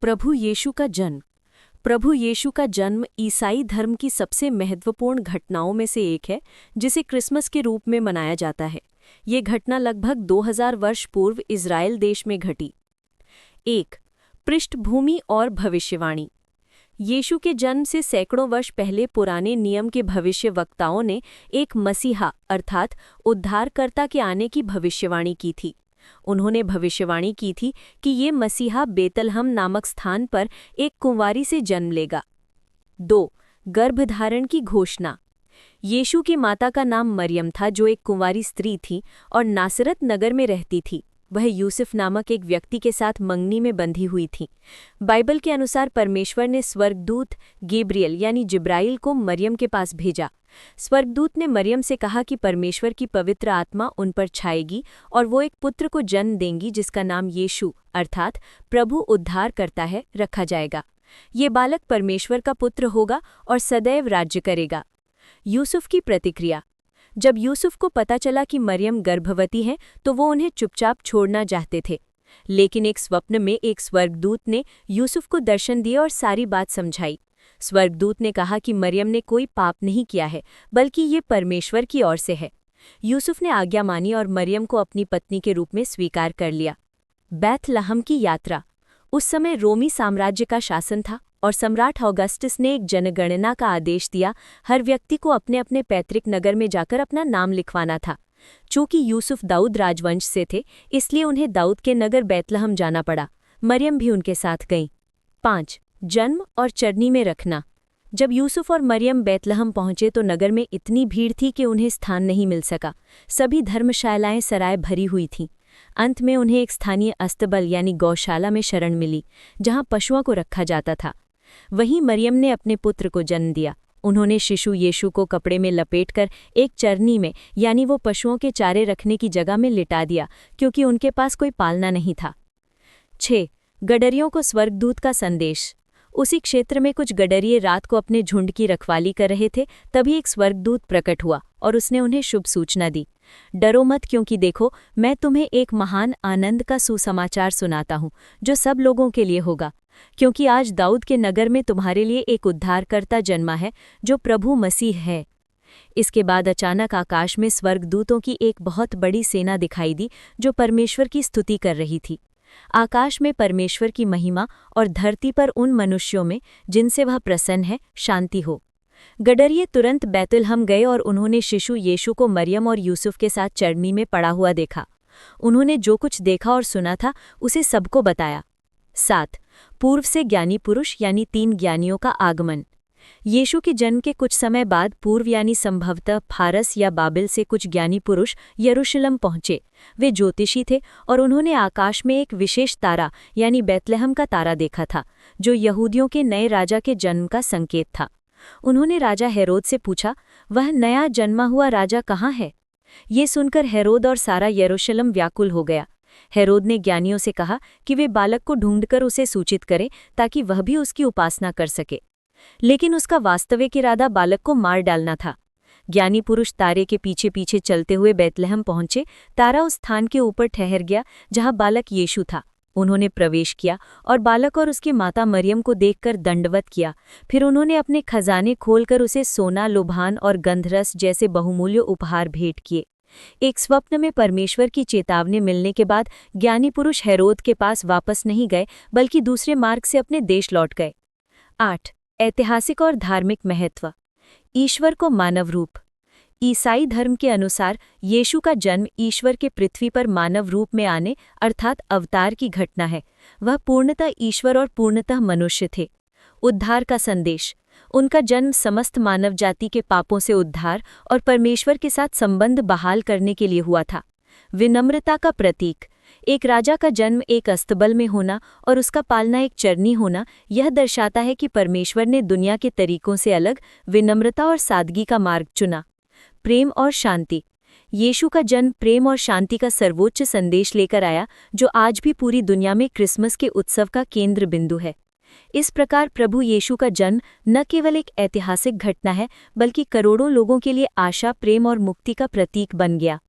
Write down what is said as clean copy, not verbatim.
प्रभु यीशु का जन्म। प्रभु यीशु का जन्म ईसाई धर्म की सबसे महत्वपूर्ण घटनाओं में से एक है, जिसे क्रिसमस के रूप में मनाया जाता है। ये घटना लगभग 2000 वर्ष पूर्व इज़राइल देश में घटी। 1. पृष्ठभूमि और भविष्यवाणी। यीशु के जन्म से सैकड़ों वर्ष पहले पुराने नियम के भविष्यवक्ताओं ने एक मसीहा अर्थात उद्धारकर्ता के आने की भविष्यवाणी की थी। उन्होंने भविष्यवाणी की थी कि ये मसीहा बेतलहम नामक स्थान पर एक कुंवारी से जन्म लेगा। 2. गर्भधारण की घोषणा। यीशु की माता का नाम मरियम था, जो एक कुंवारी स्त्री थी और नासरत नगर में रहती थी। वह यूसुफ नामक एक व्यक्ति के साथ मंगनी में बंधी हुई थी। बाइबल के अनुसार परमेश्वर ने स्वर्गदूत गैब्रियल यानी जिब्राइल को मरियम के पास भेजा। स्वर्गदूत ने मरियम से कहा कि परमेश्वर की पवित्र आत्मा उन पर छाएगी और वो एक पुत्र को जन्म देंगी, जिसका नाम यीशु अर्थात प्रभु उद्धार करता है रखा जाएगा। ये बालक परमेश्वर का पुत्र होगा और सदैव राज्य करेगा। यूसुफ की प्रतिक्रिया। जब यूसुफ को पता चला कि मरियम गर्भवती है तो वो उन्हें चुपचाप छोड़ना चाहते थे, लेकिन एक स्वप्न में एक स्वर्गदूत ने यूसुफ को दर्शन दिए और सारी बात समझाई। स्वर्गदूत ने कहा कि मरियम ने कोई पाप नहीं किया है, बल्कि ये परमेश्वर की ओर से है। यूसुफ ने आज्ञा मानी और मरियम को अपनी पत्नी के रूप में स्वीकार कर लिया। बैतलहम की यात्रा। उस समय रोमी साम्राज्य का शासन था और सम्राट ऑगस्टस ने एक जनगणना का आदेश दिया। हर व्यक्ति को अपने अपने पैतृक नगर में जाकर अपना नाम लिखवाना था। चूंकि यूसुफ दाऊद राजवंश से थे, इसलिए उन्हें दाऊद के नगर बैतलहम जाना पड़ा। मरियम भी उनके साथ गईं। 5. जन्म और चरनी में रखना। जब यूसुफ और मरियम बैतलहम पहुंचे तो नगर में इतनी भीड़ थी कि उन्हें स्थान नहीं मिल सका। सभी धर्मशालाएं सराय भरी हुई थीं। अंत में उन्हें एक स्थानीय अस्तबल यानी गौशाला में शरण मिली, जहां पशुओं को रखा जाता था। वहीं मरियम ने अपने पुत्र को जन्म दिया। उन्होंने शिशु यीशु को कपड़े में लपेटकर एक चरनी में यानी वो पशुओं के चारे रखने की जगह में लिटा दिया, क्योंकि उनके पास कोई पालना नहीं था। 6. गडरियों को स्वर्गदूत का संदेश। उसी क्षेत्र में कुछ गडरिये रात को अपने झुंड की रखवाली कर रहे थे। तभी एक स्वर्गदूत प्रकट हुआ और उसने उन्हें शुभ सूचना दी। डरो मत, क्योंकि देखो, मैं तुम्हें एक महान आनंद का सुसमाचार सुनाता हूँ, जो सब लोगों के लिए होगा। क्योंकि आज दाऊद के नगर में तुम्हारे लिए एक उद्धारकर्ता जन्मा है, जो प्रभु मसीह है। इसके बाद अचानक आकाश में स्वर्गदूतों की एक बहुत बड़ी सेना दिखाई दी, जो परमेश्वर की स्तुति कर रही थी। आकाश में परमेश्वर की महिमा और धरती पर उन मनुष्यों में जिनसे वह प्रसन्न है शांति हो। गडरिये तुरंत बैतलहम गए और उन्होंने शिशु यीशु को मरियम और यूसुफ के साथ चरनी में पड़ा हुआ देखा। उन्होंने जो कुछ देखा और सुना था उसे सबको बताया। 7. पूर्व से ज्ञानी पुरुष यानी 3 ज्ञानियों का आगमन। यीशु के जन्म के कुछ समय बाद पूर्व यानी संभवतः फारस या बाबिल से कुछ ज्ञानी पुरुष यरूशलेम पहुंचे। वे ज्योतिषी थे और उन्होंने आकाश में एक विशेष तारा यानी बैतलहम का तारा देखा था, जो यहूदियों के नए राजा के जन्म का संकेत था। उन्होंने राजा हेरोद से पूछा, वह नया जन्मा हुआ राजा कहाँ है? ये सुनकर हेरोद और सारा यरूशलेम व्याकुल हो गया। हेरोद ने ज्ञानियों से कहा कि वे बालक को ढूंढकर उसे सूचित करें, ताकि वह भी उसकी उपासना कर सके। लेकिन उसका वास्तविक इरादा बालक को मार डालना था। ज्ञानी पुरुष तारे के पीछे पीछे चलते हुए बैतलहम पहुंचे। तारा उस स्थान के ऊपर ठहर गया जहां बालक यीशु था। उन्होंने प्रवेश किया और बालक और उसकी माता मरियम को देखकर दंडवत किया। फिर उन्होंने अपने खजाने खोलकर उसे सोना, लोभान और गंधरस जैसे बहुमूल्य उपहार भेंट किए। एक स्वप्न में परमेश्वर की चेतावनी मिलने के बाद ज्ञानी पुरुष हेरोद के पास वापस नहीं गए, बल्कि दूसरे मार्ग से अपने देश लौट गए। 8. ऐतिहासिक और धार्मिक महत्व। ईश्वर को मानव रूप। ईसाई धर्म के अनुसार यीशु का जन्म ईश्वर के पृथ्वी पर मानव रूप में आने अर्थात अवतार की घटना है। वह पूर्णतः ईश्वर और पूर्णतः मनुष्य थे। उद्धार का संदेश। उनका जन्म समस्त मानव जाति के पापों से उद्धार और परमेश्वर के साथ संबंध बहाल करने के लिए हुआ था। विनम्रता का प्रतीक। एक राजा का जन्म एक अस्तबल में होना और उसका पालना एक चरनी होना, यह दर्शाता है कि परमेश्वर ने दुनिया के तरीकों से अलग विनम्रता और सादगी का मार्ग चुना। प्रेम और शांति। यीशु का जन्म प्रेम और शांति का सर्वोच्च संदेश लेकर आया, जो आज भी पूरी दुनिया में क्रिसमस के उत्सव का केंद्र बिंदु है। इस प्रकार प्रभु यीशु का जन्म न केवल एक ऐतिहासिक घटना है, बल्कि करोड़ों लोगों के लिए आशा, प्रेम और मुक्ति का प्रतीक बन गया।